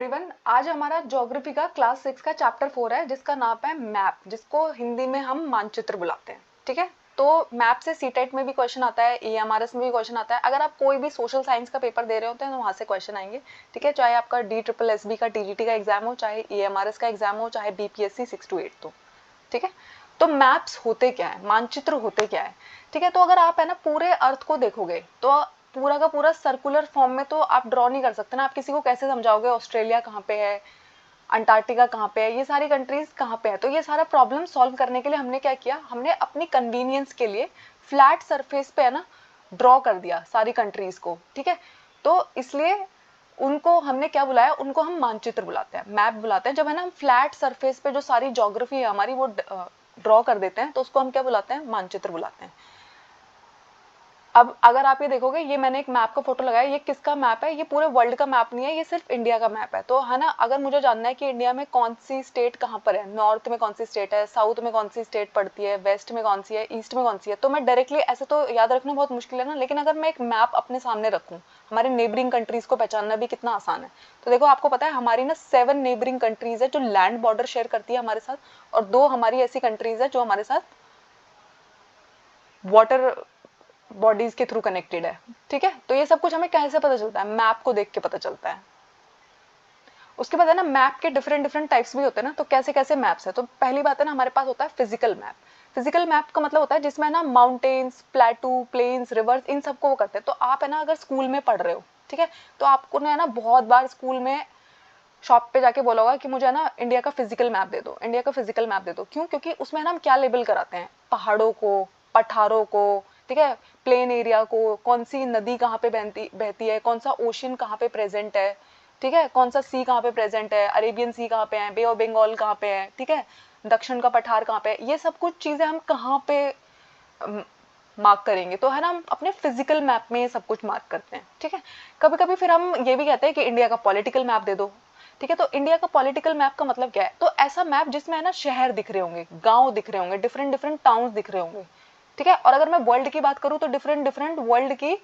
Everyone, आज हमारा geography का क्लास 6 का चैप्टर 4 है जिसका नाम है मैप, जिसको हिंदी में हम मानचित्र बुलाते हैं। ठीक है, तो मैप से सीटेट में भी क्वेश्चन आता है, ईएमआरएस में भी क्वेश्चन आता है। अगर आप कोई भी सोशल साइंस का पेपर दे रहे होते हैं तो वहां से क्वेश्चन आएंगे। ठीक है, चाहे आपका DSSB का टीजीटी का एग्जाम हो, चाहे ईएमआरएस का एग्जाम हो, चाहे बीपीएससी 6 to 8 तो। ठीक है, तो मैप्स होते क्या है, मानचित्र होते क्या है। ठीक है, तो अगर आप है ना पूरे अर्थ को देखोगे तो पूरा का पूरा सर्कुलर फॉर्म में तो आप ड्रॉ नहीं कर सकते ना। आप किसी को कैसे समझाओगे ऑस्ट्रेलिया कहाँ पे है, अंटार्कटिका कहाँ पे है, ये सारी कंट्रीज कहाँ पे है। तो ये सारा प्रॉब्लम सॉल्व करने के लिए हमने क्या किया, हमने अपनी कन्वीनियंस के लिए फ्लैट सरफेस पे है ना ड्रॉ कर दिया सारी कंट्रीज को। ठीक है, तो इसलिए उनको हमने क्या बुलाया, उनको हम मानचित्र बुलाते हैं, मैप बुलाते हैं। जब है ना हम फ्लैट सरफेस पे जो सारी ज्योग्राफी है हमारी वो ड्रॉ कर देते हैं तो उसको हम क्या बुलाते हैं, मानचित्र बुलाते हैं। अब अगर आप ये देखोगे, ये मैंने एक मैप का फोटो लगाया, ये किसका मैप है, ये पूरे वर्ल्ड का मैप नहीं है, ये सिर्फ इंडिया का मैप है। तो है ना, अगर मुझे जानना है कि इंडिया में कौन सी स्टेट कहाँ पर है, नॉर्थ में कौन सी स्टेट है, साउथ में कौन सी स्टेट पड़ती है, वेस्ट में कौन सी है, ईस्ट में कौन सी है, तो मैं डायरेक्टली ऐसे तो याद रखना बहुत मुश्किल है ना। लेकिन अगर मैं एक मैप अपने सामने रखूँ, हमारे नेबरिंग कंट्रीज को पहचानना भी कितना आसान है। तो देखो, आपको पता है हमारी ना 7 नेबरिंग कंट्रीज है जो लैंड बॉर्डर शेयर करती है हमारे साथ, और 2 हमारी ऐसी कंट्रीज है जो हमारे साथ वाटर बॉडीज के थ्रू कनेक्टेड है। ठीक है, तो ये सब कुछ हमें कैसे पता चलता है, मैप को देख के पता चलता है। उसके बाद है ना, मैप के डिफरेंट डिफरेंट टाइप्स भी होते हैं ना, तो कैसे कैसे मैप्स है। तो पहली बात है ना, हमारे पास होता है फिजिकल मैप। फिजिकल मैप का मतलब होता है जिसमें ना माउंटेन्स, प्लेटू, प्लेन्स, रिवर्स, इन सबको वो करते हैं। तो आप है ना अगर स्कूल में पढ़ रहे हो, ठीक है, तो आपको है ना बहुत बार स्कूल में शॉप पे जाके बोला होगा कि मुझे ना इंडिया का फिजिकल मैप दे दो, इंडिया का फिजिकल मैप दे दो। क्यों? क्योंकि उसमें ना हम क्या लेबल कराते हैं, पहाड़ों को, पठारों को, ठीक है, प्लेन एरिया को, कौन सी नदी कहाँ पे बहती बहती है, कौन सा ओशन कहाँ पे प्रेजेंट है, ठीक है, कौन सा सी कहाँ पे प्रेजेंट है, अरेबियन सी कहाँ पे है, बे ऑफ बंगाल कहाँ पे है, ठीक है, दक्षिण का पठार कहाँ पे है, ये सब कुछ चीजें हम कहाँ पे मार्क करेंगे। तो है ना, हम अपने फिजिकल मैप में ये सब कुछ मार्क करते हैं। ठीक है, कभी कभी फिर हम ये भी कहते हैं कि इंडिया का पॉलिटिकल मैप दे दो। ठीक है, तो इंडिया का पॉलिटिकल मैप का मतलब क्या है, तो ऐसा मैप जिसमें है ना शहर दिख रहे होंगे, गांव दिख रहे होंगे, डिफरेंट डिफरेंट टाउन्स दिख रहे होंगे। ठीक है, और अगर मैं वर्ल्ड की बात करूँ तो डिफरेंट डिफरेंट वर्ल्ड की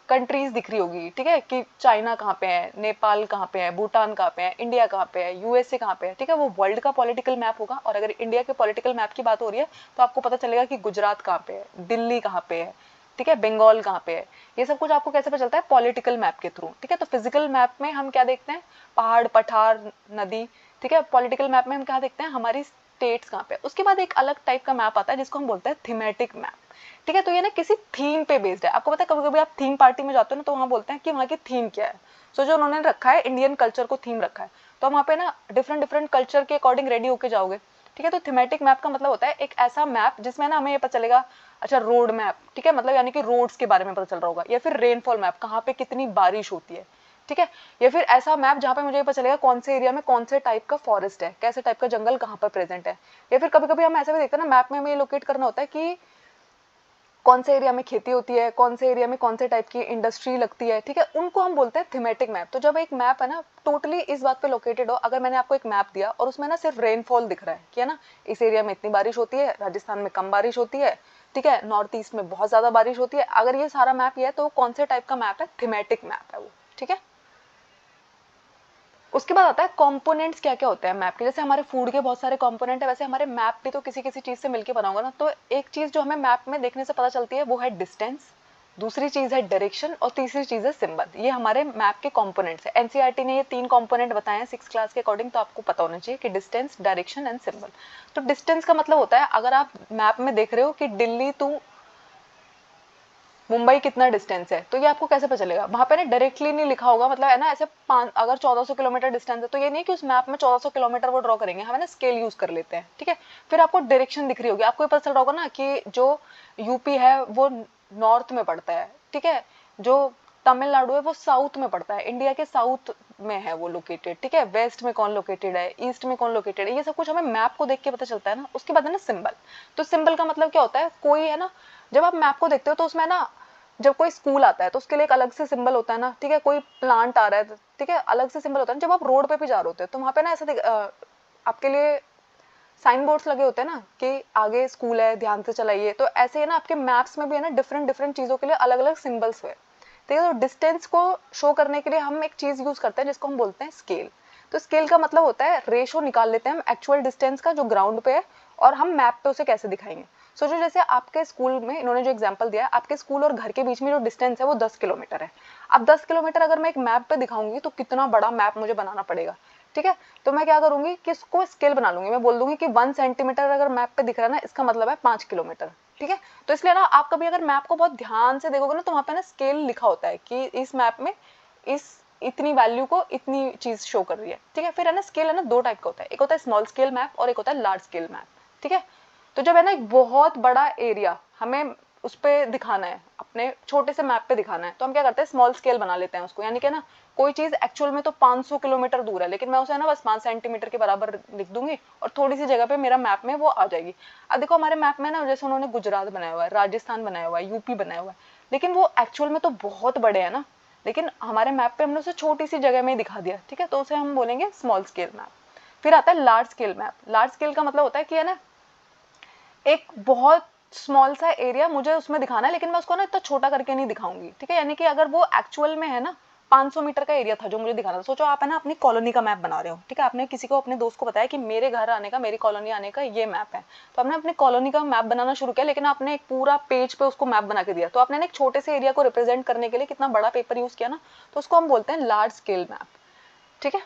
कंट्रीज दिख रही होगी। ठीक है, कि चाइना कहाँ पे है, नेपाल कहाँ पे है, भूटान कहाँ पे है, इंडिया कहाँ पे है, यूएसए कहाँ पे है। ठीक है, वो वर्ल्ड का पॉलिटिकल मैप होगा। और अगर इंडिया के पॉलिटिकल मैप की बात हो रही है तो आपको पता चलेगा कि गुजरात कहाँ पे है, दिल्ली कहाँ पे है, ठीक है, बंगाल कहाँ पे है। ये सब कुछ आपको कैसे पता चलता है, पॉलिटिकल मैप के थ्रू। ठीक है, तो फिजिकल मैप में हम क्या देखते हैं, पहाड़, पठार, नदी। ठीक है, पॉलिटिकल मैप में हम क्या देखते हैं, हमारी स्टेट्स कहाँ पे। उसके बाद एक अलग टाइप का मैप आता है जिसको हम बोलते हैं थीमेटिक मैप। ठीक है, तो ये ना किसी थीम पे बेस्ड है। आपको पता है कभी कभी आप थीम पार्टी में जाते हो ना, तो वहाँ बोलते हैं कि वहाँ की थीम क्या है। सो जो उन्होंने रखा है, इंडियन कल्चर को थीम रखा है, तो वहाँ पे ना डिफरेंट डिफरेंट कल्चर के अकॉर्डिंग रेडी होके जाओगे। ठीक है, तो थीमेटिक मैप का मतलब होता है एक ऐसा मैप जिसमें ना हमें ये पता चलेगा, अच्छा रोड मैप, ठीक है, मतलब यानी कि रोड्स के बारे में पता चल रहा होगा, या फिर रेनफॉल मैप, कहाँ पे कितनी बारिश होती है। ठीक है, या फिर ऐसा मैप जहाँ पे मुझे पता चलेगा कौन से एरिया में कौन से टाइप का फॉरेस्ट है, कैसे टाइप का जंगल कहाँ पर प्रेजेंट है। या फिर कभी कभी हम ऐसे भी देखते हैं ना, मैप में हमें लोकेट करना होता है कि कौन से एरिया में खेती होती है, कौन से एरिया में कौन से टाइप की इंडस्ट्री लगती है। ठीक है, उनको हम बोलते हैं थीमेटिक मैप। तो जब एक मैप है ना टोटली इस बात पे लोकेटेड हो, अगर मैंने आपको एक मैप दिया और उसमें ना सिर्फ रेनफॉल दिख रहा है कि है ना इस एरिया में इतनी बारिश होती है, राजस्थान में कम बारिश होती है, ठीक है, नॉर्थ ईस्ट में बहुत ज्यादा बारिश होती है, अगर ये सारा मैप ये है तो कौन से टाइप का मैप है, थीमेटिक मैप है वो। ठीक है, उसके बाद आता है कंपोनेंट्स क्या क्या होते हैं मैप के। जैसे हमारे फूड के बहुत सारे कंपोनेंट है, वैसे हमारे मैप भी तो किसी किसी चीज से मिलके बना होगा ना। तो एक चीज जो हमें मैप में देखने से पता चलती है वो है डिस्टेंस, दूसरी चीज है डायरेक्शन, और तीसरी चीज है सिंबल। ये हमारे मैप के कंपोनेंट्स है। एनसीईआरटी ने ये 3 कंपोनेंट बताए हैं 6 क्लास के अकॉर्डिंग, तो आपको पता होना चाहिए कि डिस्टेंस, डायरेक्शन एंड सिंबल। तो डिस्टेंस का मतलब होता है, अगर आप मैप में देख रहे हो कि दिल्ली टू मुंबई कितना डिस्टेंस है, तो ये आपको कैसे पता चलेगा, वहां पे ना डायरेक्टली नहीं लिखा होगा, मतलब है ना ऐसे अगर 1400 किलोमीटर डिस्टेंस है तो ये नहीं कि उस मैप में 1400 किलोमीटर वो ड्रॉ करेंगे, हम है ना स्केल यूज कर लेते हैं। ठीक है, फिर आपको डायरेक्शन दिख रही होगी, आपको पता चल रहा होगा ना कि जो यूपी है वो नॉर्थ में पड़ता है, ठीक है, जो तमिलनाडु है वो साउथ में पड़ता है, इंडिया के साउथ में है वो लोकेटेड। ठीक है, वेस्ट में कौन लोकेटेड है, ईस्ट में कौन लोकेटेड है, ये सब कुछ हमें मैप को देख के पता चलता है ना। उसके बाद है ना सिंबल। तो सिंबल का मतलब क्या होता है, कोई है ना, जब आप मैप को देखते हो तो उसमें ना, जब कोई स्कूल आता है तो उसके लिए एक अलग से सिंबल होता है ना, ठीक है, कोई प्लांट आ रहा है, ठीक है, अलग से सिंबल होता है। जब आप रोड पे भी जा रहे होते हो तो वहां पे ना ऐसा आपके लिए साइन बोर्ड्स लगे होते हैं ना कि आगे स्कूल है, ध्यान से चलाइए। तो ऐसे है ना आपके मैप्स में भी है ना डिफरेंट डिफरेंट चीजों के लिए अलग अलग सिंबल्स हुए। ठीक है, तो डिस्टेंस को शो करने के लिए हम एक चीज यूज करते हैं जिसको हम बोलते हैं स्केल। तो स्केल का मतलब होता है रेशो निकाल लेते हैं हम एक्चुअल डिस्टेंस का जो ग्राउंड पे है और हम मैप पे उसे कैसे दिखाएंगे। सोचो जैसे आपके स्कूल में इन्होंने जो एग्जांपल दिया है, आपके स्कूल और घर के बीच में जो डिस्टेंस है वो 10 किलोमीटर है। अब 10 किलोमीटर अगर मैं एक मैप पे दिखाऊंगी तो कितना बड़ा मैप मुझे बनाना पड़ेगा, ठीक है। तो मैं क्या करूंगी कि इसको स्केल बना लूंगी, मैं बोल दूंगी कि 1 सेंटीमीटर अगर मैप पे दिख रहा है ना, इसका मतलब है 5 किलोमीटर, ठीक है। तो इसलिए ना आप कभी अगर मैप को बहुत ध्यान से देखोगे ना तो वहां पे ना स्केल लिखा होता है कि इस मैप में इस इतनी वैल्यू को इतनी चीज शो कर रही है, ठीक है। फिर है ना स्केल है ना 2 टाइप का होता है, एक होता है स्मॉल स्केल मैप और एक होता है लार्ज स्केल मैप, ठीक है। तो जब है ना एक बहुत बड़ा एरिया हमें उस पे दिखाना है, अपने छोटे से मैप पे दिखाना है, तो हम क्या करते हैं स्मॉल स्केल बना लेते हैं उसको, यानी कि ना कोई चीज एक्चुअल में तो 500 किलोमीटर दूर है लेकिन मैं उसे ना बस 5 सेंटीमीटर के बराबर लिख दूंगी और थोड़ी सी जगह पे मेरा मैप में वो आ जाएगी। अब देखो हमारे मैप में ना जैसे उन्होंने गुजरात बनाया हुआ है, राजस्थान बनाया हुआ है, यूपी बनाया हुआ है, लेकिन वो एक्चुअल में तो बहुत बड़े हैं ना, लेकिन हमारे मैप पे हमने उसे छोटी सी जगह में ही दिखा दिया, ठीक है। तो उसे हम बोलेंगे स्मॉल स्केल मैप। फिर आता है large scale map. Large scale का मतलब होता है कि है ना एक बहुत स्मॉल सा एरिया मुझे उसमें दिखाना है लेकिन मैं उसको ना इतना छोटा करके नहीं दिखाऊंगी, ठीक है। यानी कि अगर वो एक्चुअल में है ना 500 मीटर का एरिया था जो मुझे दिखाना था, सोचो आप है ना अपनी कॉलोनी का मैप बना रहे हो, ठीक है। आपने किसी को अपने दोस्त को बताया कि मेरे घर आने का, मेरी कॉलोनी आने का ये मैप है, तो आपने अपनी कॉलोनी का मैप बनाना शुरू किया लेकिन आपने एक पूरा पेज पे उसको मैप बना के दिया, तो आपने एक छोटे से एरिया को रिप्रेजेंट करने के लिए कितना बड़ा पेपर यूज किया ना, तो उसको हम बोलते हैं लार्ज स्केल मैप, ठीक है।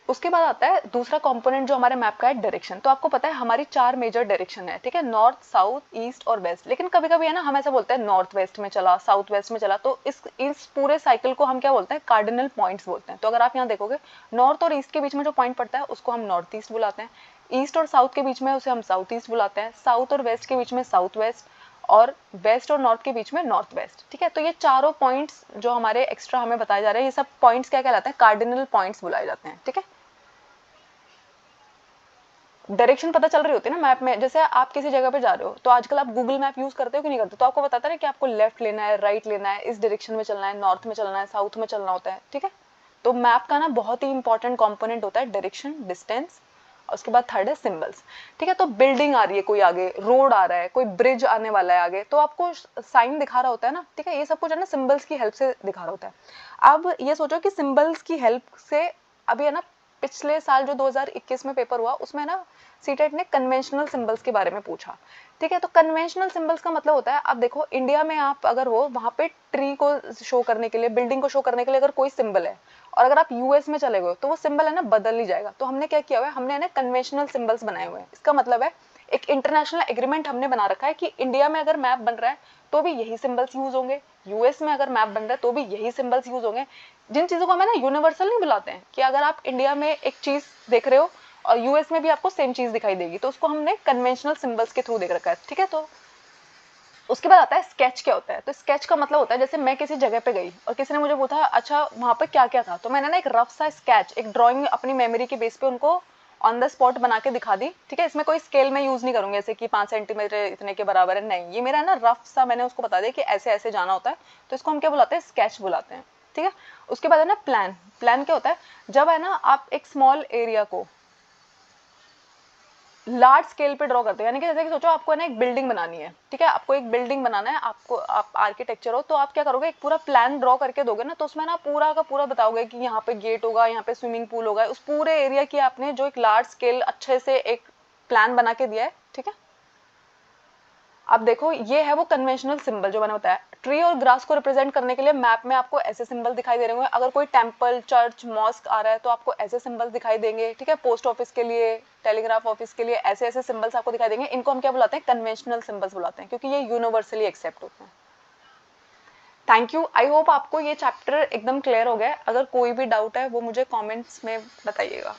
उसके बाद आता है दूसरा कंपोनेंट जो हमारे मैप का है डायरेक्शन। तो आपको पता है हमारी 4 मेजर डायरेक्शन है, ठीक है, नॉर्थ, साउथ, ईस्ट और वेस्ट। लेकिन कभी कभी है ना हम ऐसा बोलते हैं नॉर्थ वेस्ट में चला, साउथ वेस्ट में चला, तो इस पूरे साइकिल को हम क्या बोलते हैं, कार्डिनल पॉइंट्स बोलते हैं। तो अगर आप यहाँ देखोगे नॉर्थ और ईस्ट के बीच में जो पॉइंट पड़ता है उसको हम नॉर्थ ईस्ट बुलाते हैं, ईस्ट और साउथ के बीच में उसे हम साउथ ईस्ट बुलाते हैं, साउथ और वेस्ट के बीच में साउथ वेस्ट, और वेस्ट और नॉर्थ के बीच में नॉर्थ वेस्ट, ठीक है। तो ये चारों पॉइंट्स जो हमारे एक्स्ट्रा हमें बताए जा रहे हैं, ये सब पॉइंट्स क्या कहलाते हैं, कार्डिनल पॉइंट्स बुलाए जाते हैं, ठीक है। डायरेक्शन पता चल रही होती है ना मैप में, जैसे आप किसी जगह पे जा रहे हो तो आजकल आप गूगल मैप यूज करते हो कि नहीं करते, तो आपको बताता है कि आपको लेफ्ट लेना है, राइट लेना है, इस डायरेक्शन में चलना है, नॉर्थ में चलना है, साउथ में चलना होता है, ठीक है। तो मैप का ना बहुत ही इंपॉर्टेंट कंपोनेंट होता है डायरेक्शन, डिस्टेंस, और उसके बाद थर्ड है सिंबल्स, ठीक है। तो बिल्डिंग आ रही है, कोई आगे रोड आ रहा है, कोई ब्रिज आने वाला है आगे, तो आपको साइन दिखा रहा होता है ना, ठीक है। ये सब कुछ है ना सिंबल्स की हेल्प से दिखा रहा होता है। अब ये सोचो कि सिंबल्स की हेल्प से अभी है ना पिछले साल जो 2021 में पेपर हुआ उसमें ना सीटेट ने कन्वेंशनल सिंबल्स के बारे में पूछा, ठीक है। तो कन्वेंशनल सिंबल्स का मतलब होता है, अब देखो इंडिया में आप अगर हो वहां पे ट्री को शो करने के लिए, बिल्डिंग को शो करने के लिए अगर कोई सिंबल है, और अगर आप यूएस में चले गए तो वो सिंबल है ना बदल ही जाएगा। तो हमने क्या किया हुआ है, हमने ना कन्वेंशनल सिंबल्स बनाए हुए हैं। इसका मतलब है एक इंटरनेशनल एग्रीमेंट हमने बना रखा है कि इंडिया में अगर मैप बन रहा है तो भी यही सिंबल्स यूज होंगे, यूएस में अगर मैप बन रहा है तो भी यही सिंबल्स यूज होंगे। जिन चीजों को हमें ना यूनिवर्सल नहीं बुलाते हैं, कि अगर आप इंडिया में एक चीज देख रहे हो और यूएस में भी आपको सेम चीज दिखाई देगी, तो उसको हमने कन्वेंशनल सिंबल्स के थ्रू देख रखा है, ठीक है। तो उसके बाद आता है स्केच। क्या होता है, तो स्केच का मतलब होता है जैसे मैं किसी जगह पे गई और किसी ने मुझे पूछा अच्छा वहां पे क्या क्या था, तो मैंने ना एक रफ सा स्केच, एक ड्राइंग अपनी मेमोरी के बेस पे उनको ऑन द स्पॉट बना के दिखा दी, ठीक है। इसमें कोई स्केल में यूज नहीं करूंगी जैसे कि 5 सेंटीमीटर इतने के बराबर है, नहीं, ये मेरा ना रफ सा मैंने उसको बता दिया कि ऐसे ऐसे जाना होता है, तो इसको हम क्या बुलाते हैं, स्केच बुलाते हैं, ठीक है। उसके बाद है ना प्लान। प्लान क्या होता है, जब है ना आप एक स्मॉल एरिया को लार्ज स्केल पे ड्रॉ करते हैं, यानी कि जैसे कि सोचो आपको ना एक बिल्डिंग बनानी है, ठीक है, आपको एक बिल्डिंग बनाना है, आपको आप आर्किटेक्चर हो तो आप क्या करोगे, एक पूरा प्लान ड्रॉ करके दोगे ना, तो उसमें ना पूरा का पूरा बताओगे कि यहाँ पे गेट होगा, यहाँ पे स्विमिंग पूल होगा, उस पूरे एरिया की आपने जो एक लार्ज स्केल अच्छे से एक प्लान बना के दिया है, ठीक है। अब देखो ये है वो कन्वेंशनल सिंबल जो मैंने बताया। ट्री और ग्रास को रिप्रेजेंट करने के लिए मैप में आपको ऐसे सिंबल दिखाई दे रहे होंगे, अगर कोई टेंपल, चर्च, मॉस्क आ रहा है तो आपको ऐसे सिंबल दिखाई देंगे, ठीक है। पोस्ट ऑफिस के लिए, टेलीग्राफ ऑफिस के लिए ऐसे ऐसे सिंबल्स आपको दिखाई देंगे। इनको हम क्या बुलाते हैं, कन्वेंशनल सिंबल्स बुलाते हैं, क्योंकि ये यूनिवर्सली एक्सेप्ट होते हैं। थैंक यू, आई होप आपको ये चैप्टर एकदम क्लियर हो गया। अगर कोई भी डाउट है वो मुझे कॉमेंट्स में बताइएगा।